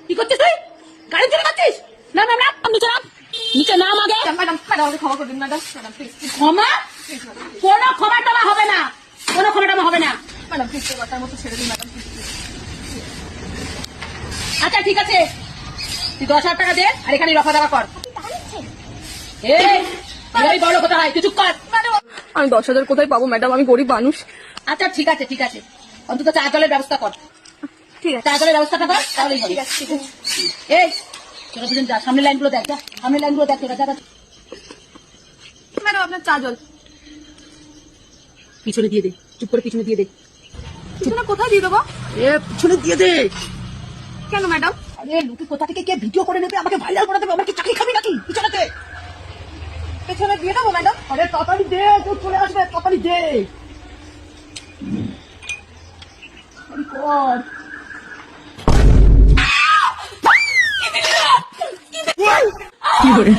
কি করছিস তুই? গাড়ি চলে যাচ্ছিস? না না না, নিচে নাম, নিচে নাম আগে। ম্যাডাম ম্যাডাম আমাকে ক্ষমা করে দিন ম্যাডাম, ম্যাডাম প্লিজ ক্ষমা? কোনো ক্ষমা টমা হবে না, কোনো ক্ষমা টমা হবে না। ম্যাডাম প্লিজ এবারটার মতো ছেড়ে দিন ম্যাডাম প্লিজ। আচ্ছা ঠিক আছে, তুই 10,000 টাকা দে আর এখানে রফা দাবা কর। এই বড় কথা হয়, তুই চুপ কর। আমি 10,000 কোথায় পাবো ম্যাডাম, আমি গরিব মানুষ। আচ্ছা ঠিক আছে ঠিক আছে, অন্তত চা জলের ব্যবস্থা কর। ঠিক আছে চা জলের ব্যবস্থাটা কর, তাহলেই হবে। ঠিক আছে ঠিক আছে। এই তোরা দুজন যা, সামনের লাইনগুলো দেখ, যা সামনের লাইনগুলো দেখ, তোরা যা। ম্যাডাম আপনার চা জল। পিছনে দিয়ে দে, চুপ করে পিছনে দিয়ে দে। পিছনে কোথায় দিয়ে দেবো? পিছনে দিয়ে দে। কেন ম্যাডাম? আরে লোকে কোথা থেকে কে ভিডিও করে নেবে, আমাকে ভাইরাল করে দেবে, আমাকে চাকরি খাবি নাকি? পিছনে দে। পেছনে দিয়ে দেবো ম্যাডাম? আরে তাড়াতাড়ি দে, কেউ চলে আসবে, তাড়াতাড়ি দে। কর। কি করে?